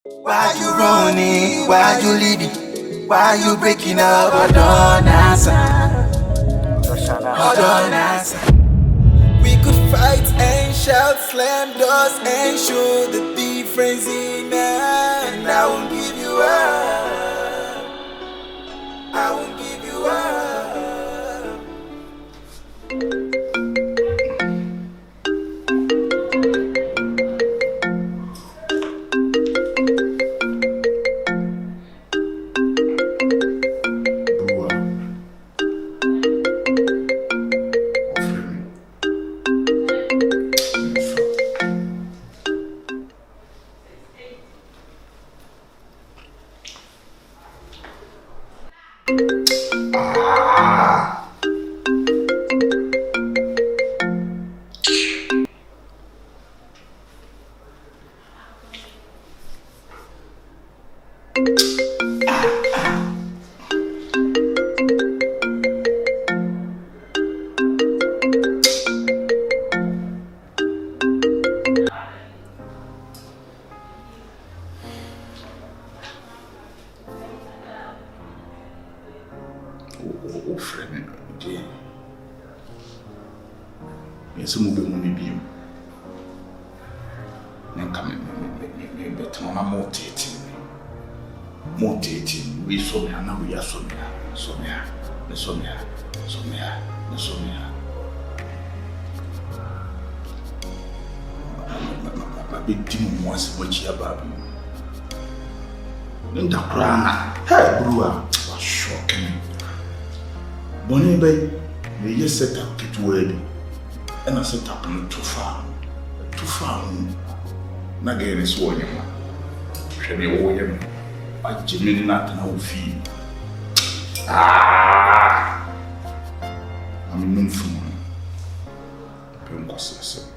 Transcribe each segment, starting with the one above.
Why you running? Why you leaving? Why you breaking up? Hold on, answer. Hold on, answer. We could fight and shout, slam doors and show the difference in us. And I won't give you up. I won't give you up. Yes, move on me. Come better on more dating. We saw me, and now we are so near. My big team wants what you about you. In the crown, hey, brewer, was shocking. Bonnie Bay, we just set up it word. And I set up too far. Nagain is warning. Shall be warning. I Jimmy not know fee. I'm in noon from one. Pencos.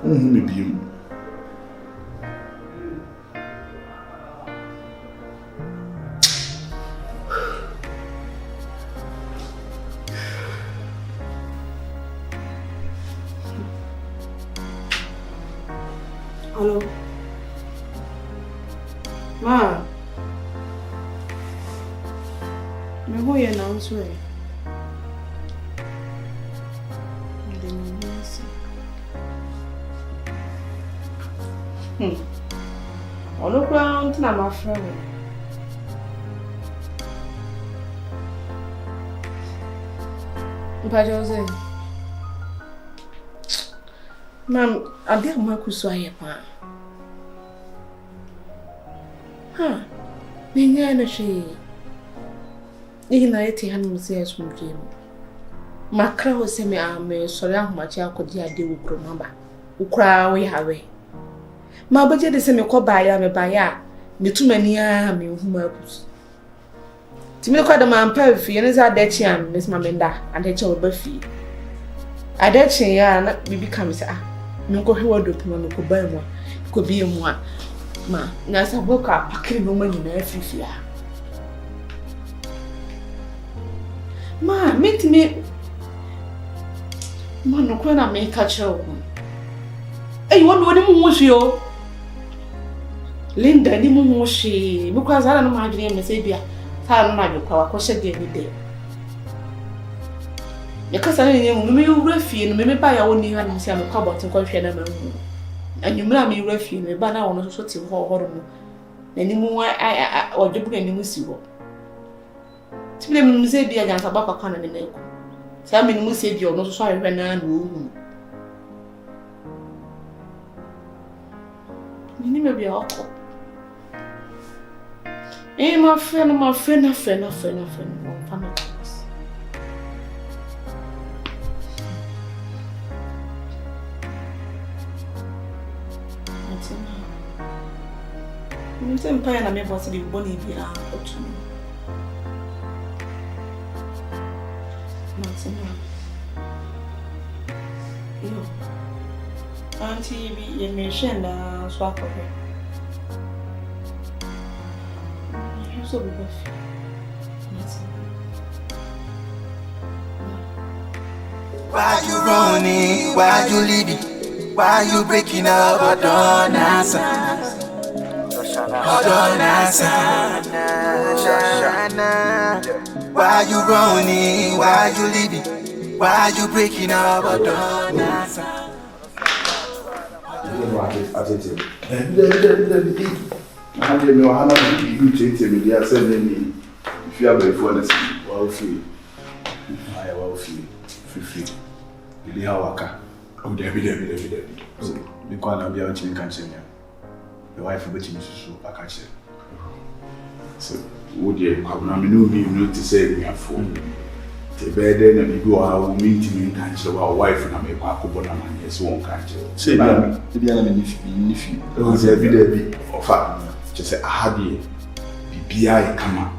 Maybe you. Hello. Ma. Me who you now swear. On the ground, now my friend. Jose. Ma'am, I did my kuswaya pa. Ha, Ninya na she. Ignite hand museum from dream. Macra was semi army, so young much I could dear do remember. Ukra we have it. My budget is semi call by me by ya. Me too many me whom I put. Timmy called the man perfect, and is our dead chiam, Miss Mamenda, and the child Buffy. I dead chin, not be becomes no go who would open one could buy one, could be one. Ma, Nasa woke up packing woman in every fear. Ma, meet me. Man, no corner make catch her. Hey, what would you wish you? Linda, the moon was she, because I don't know my name is Abia. How am I your power? Cause she gave me there. Because I didn't know refuse, maybe by your own hand and see I'm a cobalt and coffee and you may be refuse, but now I'm not so horrible. Anymore, I or the book and musical. To be a musée be against a back of Canada. Some in Musée, you're not sorry when I know. You may be awkward. Eh, my friend, family. I'm saying, Pay and I'm able to be bonny be out to me. Yo, Auntie, you may share swap of it. so be Why you running? Why you leaving? Why you breaking up? Oh, don't answer. Oh, don't answer. Why you running? Why you leaving? Why you breaking up? Oh, don't answer. The wife of the team is so catch it. So, would you have no to say we have four? The bed and you go out meeting and so our wife and I make a couple of money as one catch it. Say, the enemy if you was every day of fact, just say, I had you. BBI come out.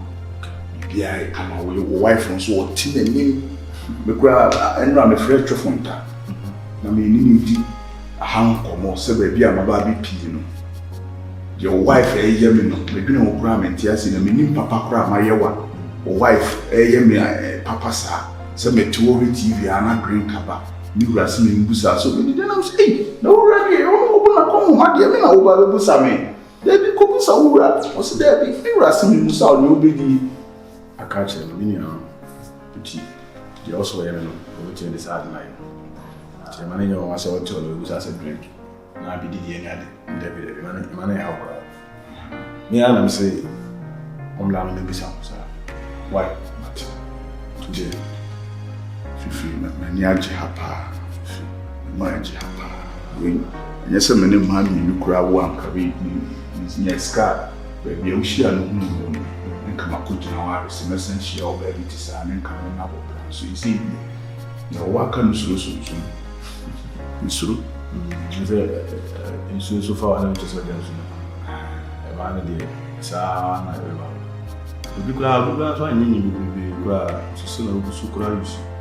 BBI come out with your wife and so tin and name. Because I am a fresh from that. I mean, a hand or more, so baby, I'm a baby pin. Your wife, me no, maybe no program and tears in a minim papa cry, my yawa. Wife, me papa sa, so me to over TV and a green cover. New grass in Busa, so many then I'm saying, no, ready, open a come, my dear, I over the Busa me. There be couples over, was there be few rassing in Busa, no baby. I catch a minion, you also have no, which in this hard line. Chairman, you was all told who was as a drink. I be the David, money help. Me and I'm say, I'm not going to be some. Why? Today, Fifi, my near Japa, my Japa. When yes, a many money you crowd one carry is near scar, but we share no moon and come up to our semester, she all baby to sign and come up. So you see, your work comes so soon. It's true. So far, I don't just against you. I'm so we could have one in you, so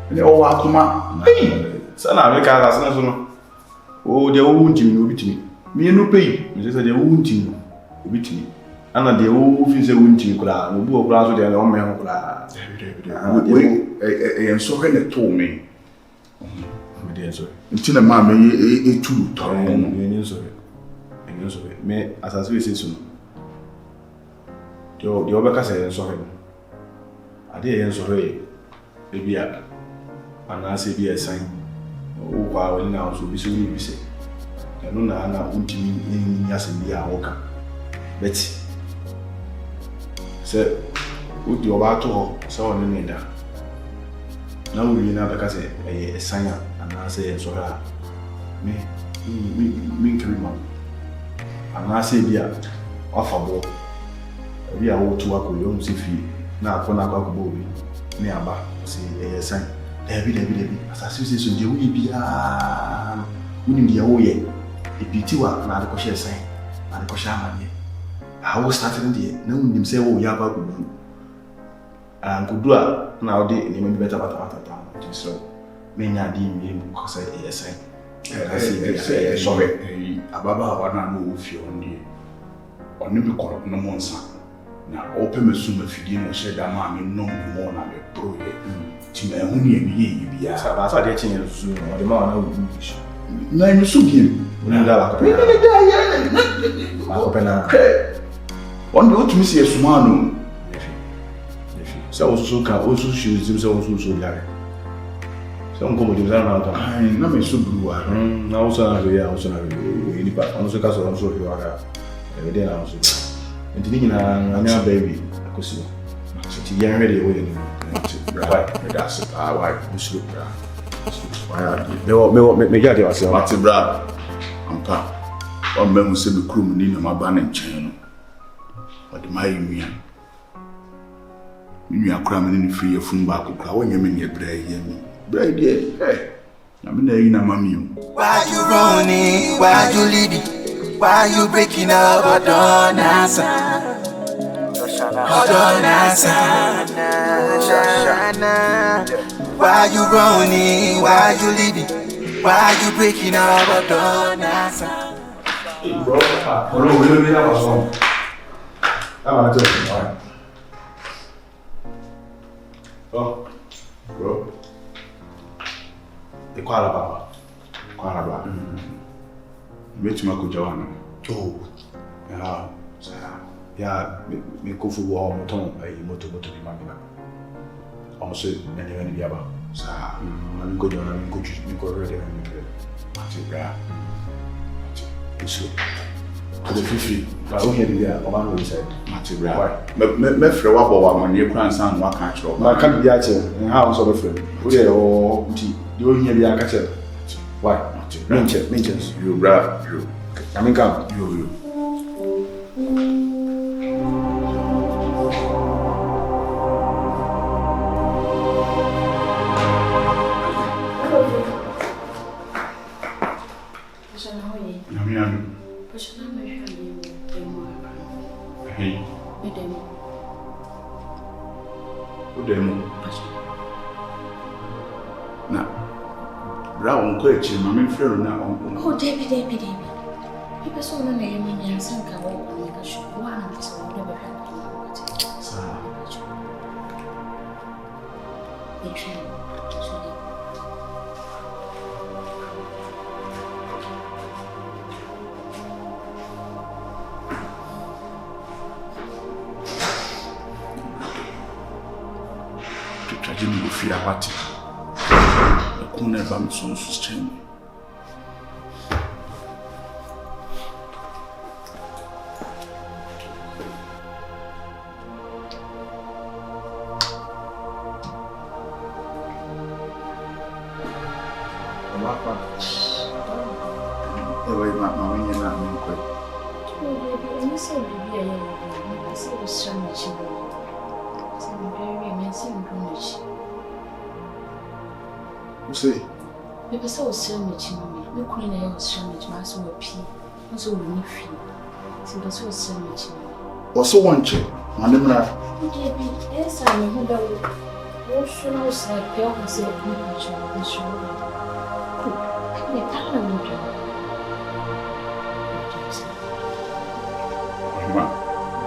and oh, come on. Hey, son, I make us. Oh, they won't you with me. Me no pay. They said they won't you with me. And the old is a winching crowd, no book glass with their own man. And so when they told me. Until a man may too torn, and so me as I say soon. The other say sorry. I did sorry, baby, and I say be a sign. Oh, wow, now so be so busy. And no, I won't mean yes and be a walker. Betty said, would you about to so on the matter? Now we know because a sign. And I say, so me, Kiriman. And I say, dear, off a ball. We are all to work with your own safety. Now, for now, Bobby, nearby, say, a sign. David, as I say, so you will be a winning the away. A pity work, and I share sign, and the Koshaman. I was starting the knowing himself, oh, Yaba could do. And could do now, they name better about so. Many are deemed because I say, sorry, Ababa, one I know if you're on the or never call up no more. Now, open a soon if you didn't say that mammy no more than a pro. To my only ye be as I did soon, or the man I would wish. No, you should give one go to Miss Sumano. So also shoes themselves also young. Some come with them out. I am so blue. Now, also, I also have also castle on so you are every day. Also, and thinking I'm baby. I could see young ready away. That's it. I like to sleep. They won't make me get yourself. Martin Brad. I'm pa. One man will send the crew in my band and channel. But the my union. You are cramming in the free from back. When you mean your brain. Bride, hey, I'm in a mammy. Why you running? Why you leaving? Why you breaking up? Oh, don't answer. Oh, don't answer. Why you running? Why you leaving? Why you breaking up? Oh, don't answer. Hey, bro, we don't have a song. I'm not talking. wait to go Joanna. Oh, yeah, me go for war, motor, a motor to the mamma. Also, any Yaba. I'm good on a good go ready and so to the fifi, but I hear the man who said, Matibra. Mefre wabo when you can't sound what can't you? I can't be at a house of a friend. Who are all tea? You hear the Akacha. Why? Minches, you brave, you. I mean, come, you. Brown question, my main friend now. Oh, David. People saw the name in your son. Can make a show. One of us will never have Jimmy will feel about it. The corner of my son's chain. Say, people so much in me. No queen, I was so much, my soul pea, and so we feel. So that's so much in me. Also, one check, Madame. Yes, I know who that would. Should I say, Bill has said, I'm sure.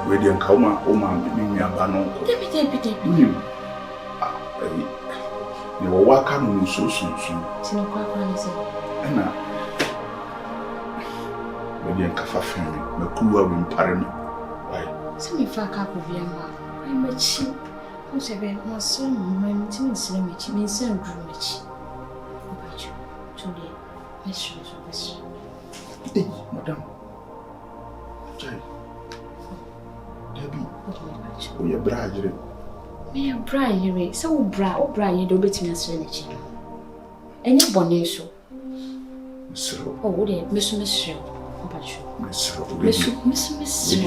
Where the Kauma, oh, man, me a banner. You were walking so soon. Anna, maybe a cafe family, Makua will parry me. Why? Send me for a cup of yama. I'm a cheap. Who's a very more son, my maintenance limit, means send roomage. About you, today, my shoes of this. Hey, madame. Debbie, oh, you're bride. Me a bride, so bra, you do bit me as energy. And you bonnet so. Oh, dear, Miss Miss if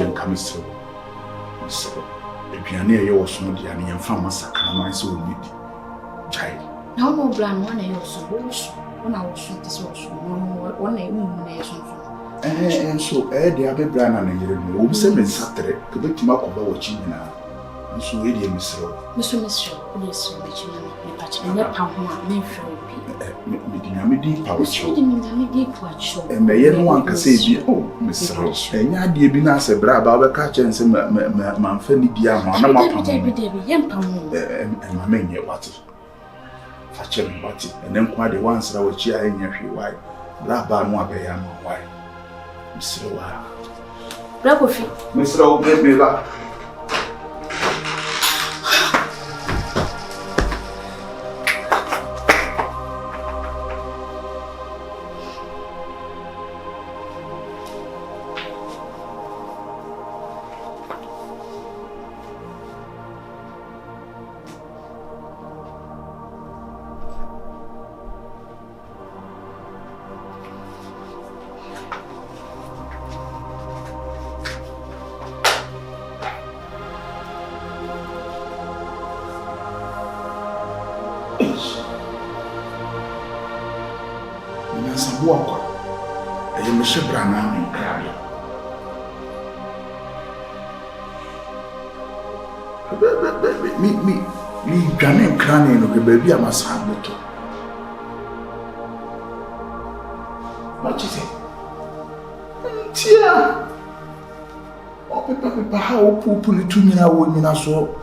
you are near your son, the Annie and farmers are coming so neat. Child. No more blind one, I also when I was shooting this was one nation. And so, the other brand and you will send me Saturday to make him up about what you know. So, really, Miss Rowe. Miss Rowe, yes, which you and that pound, me for me deep power show. And the young one can say, oh, Miss Rowe, and ya dear be nice a brab, I'll catch and say, my friendly dear, and my men yet what it. Fetch him what it, and then quite the ones that were cheer in your white, Rabba, no, I am white. Miss Rowe, Bravo, Miss Rowe, get me back. Walk. I am a Shebrana in Crabby. Me, Granny Cranny, and the baby, I must have it. What is it? Tia! Oh, Papa, how poor it to me now, women are so.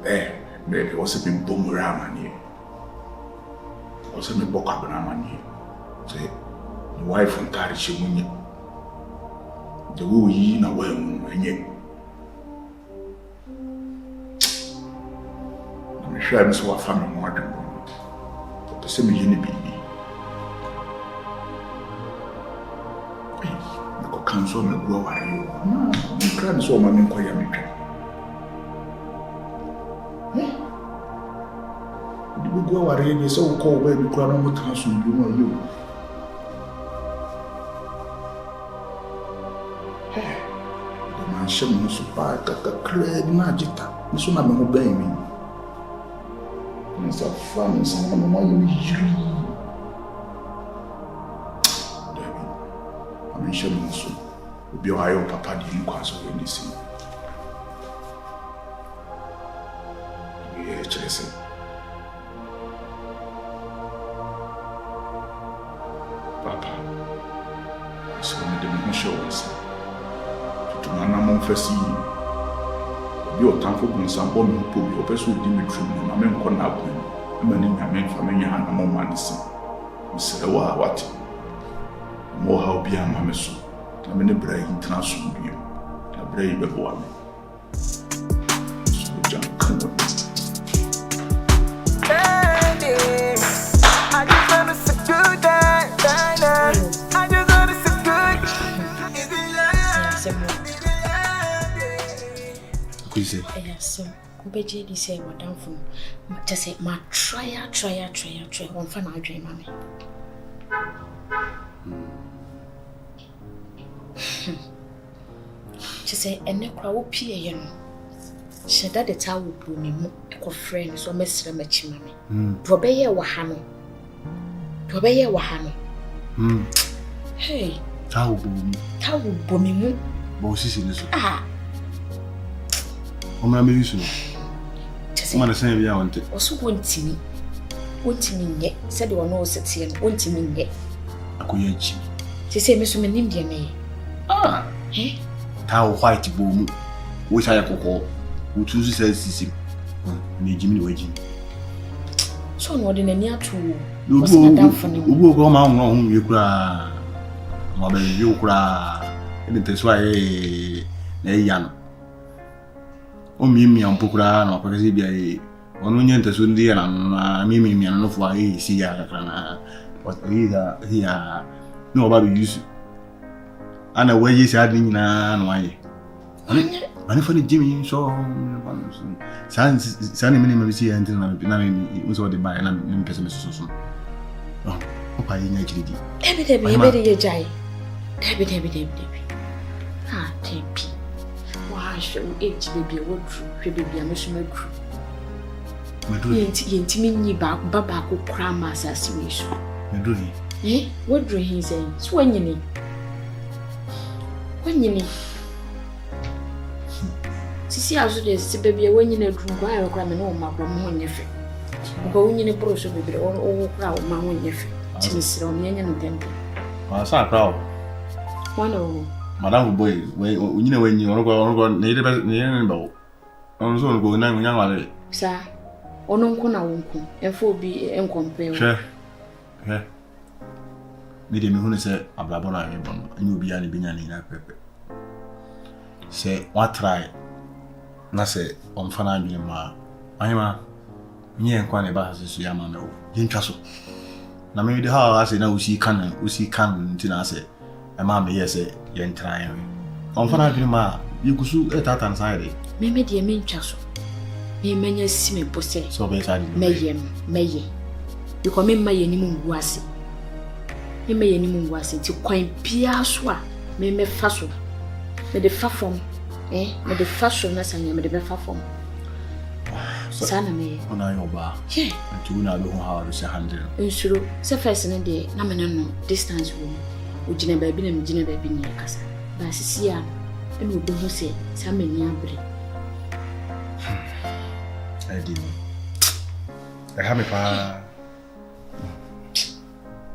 There was a big boom around here. ɔsɛ mebɔ kwabena amanneɛ sɛ ne wife ntare hyɛ mu nyɛ the way yi na wɔamu ɛnyɛ na mehwɛ a me sɛ wafa me ho adwemmɔ ɔpɛ sɛ meyɛ ne biribi mekɔka nso magu aware yi mekra ne sɛ ɔma menkɔyɛ metwa de bɛgu aware yi sɛ wokɔ wo baa bi kora na motena so bi mu ayɛ wo manhyɛ me ho so paa kakakraa bi na agye ta ne so na me ho bɛn me nsa fa me nsa na me ho ayɛ me yiri dabi manhyɛ me ho so obi a ɔayɛ wo papa deɛ nkwa so wɔ ne si yɛ kyerɛ sɛ papa sɛ mede me ho hyɛ wo nsa Nana mon fasi obi otanfo bunsan bɔ me po bi opɛ so di me trum na me nkɔ na akɔ ma ne nyame mfa me nya na mo ma ne se mesrɛ wa wate mo ha obi ama me so na me ne bra yi tena so bi na bra yi bɛbɔ wa me so jan kan wo Yes, Beji di say madam from just say my try one fan I dream mommy. She say ene kwa wo pie ye no. She that the tawo bu me mu ko friend so mesra machi mame. Do be ye wa ha no. Hey, tawo bu me mu. Bo sisi ne so. Ah. Oma me yusu. Oma na san bia wonte. Oso wontimi nye. Said you no setie no wontimi nye. Akoya chi. Ti say me so me nim de me. Ah, eh? Tawo white bo mu. Wo sha yakoko. Wo tusu say sisi. Me jimi ni waji. So no de nani atu. Ubu ko ma ho ho yekura. Ma be yekura. Ene teswa na yano. O mi ampokura na kwakasi bia yi onu nyenta so ndi na mi no fo ayi si ya kakra na what ya no ba be use ana wayi si adi nyina na wayi ani fo ni jimi so san mi mi si ya ntina na mi so de ba na mi pese me so oh o pa yi nya chiridi ebe ye jai ebe ha tepi show age baby what true baby am so madru yentimi nyi ba ko kra ma assassination madru what dream he say so wanyini sisi aso de si baby wanyini adru kwa ayo kra me no ma bra mo nyefe ko wanyini bro so baby o kra o ma ho nyefe timisira o nyanya no tempe sa kra o wano Madam boy, when you go native neighbor. On so go na nyawale. Sir, ononko na wonko. Enfo bi enkompe. Hwe. Me de me hu ne se ablabo na ye bon. Anyu bi ya ne binya ne na pepe. Se wa try na se omfa na adwene ma. Ahima nye nkwa ne ba hasesu ya ma me o. Yentwa so. Na me de ha ase na usi kan ntina ase. Ema me yese yen try we. On fa na adwene ma yekusu etata nside. Me de me ntwa so. Me menya si me pose. So be side. Meye. Because me maye ni mu ase. Me maye ni mu ase ti kwan bia so a me fa so. Me de fa fom. Me de fa so na sanya me de be fa fom. Sana me. Ona yo ba. Yeah. Antu na be ho ha do se handle. Nsuro se first ne de na me no distance wo. Ujina baby na mjina baby ni kasa. Ba sisi ya eno obi ho se sa mani abre. Edi. Ha me pa.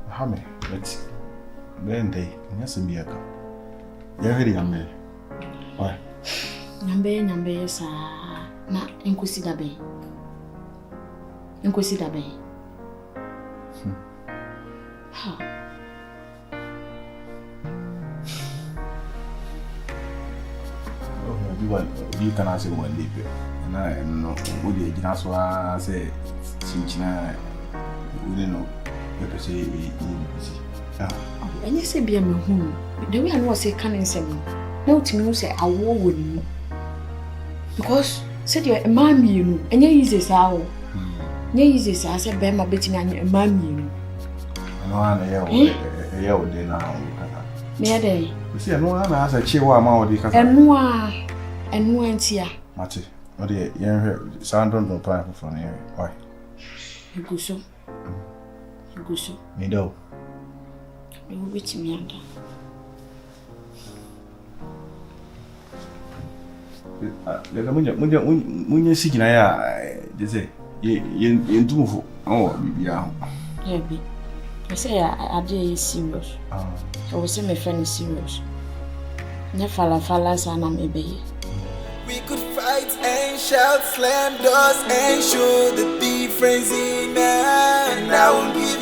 Ha me. Let's. Bende, nyase miaka. Ya heri ame. Oi. Nyambe sa na enkosi dabe. You can answer one day, and I know what the agents were say, Chinchina, we didn't know, you say, and you say, be a home. The way I know, say, can't say, no to me, say, I war with you. Because, said you're a mammy, you know, and you use this hour. You use this, I said, Bema betting on your mammy, you know. And one a year old day now. Near day. You see, no one has a chihuahua amount and no here. Matty, what the young sound don't know time for here. Why? You go so. You go so. Me do. You will reach me under. When you're seeking, they say, you do. Oh, yeah. I say, I did serious. I was say, my friend is serious. Never fallas and I'm a baby. We could fight and shout, slam doors and show the difference in us. And I won't give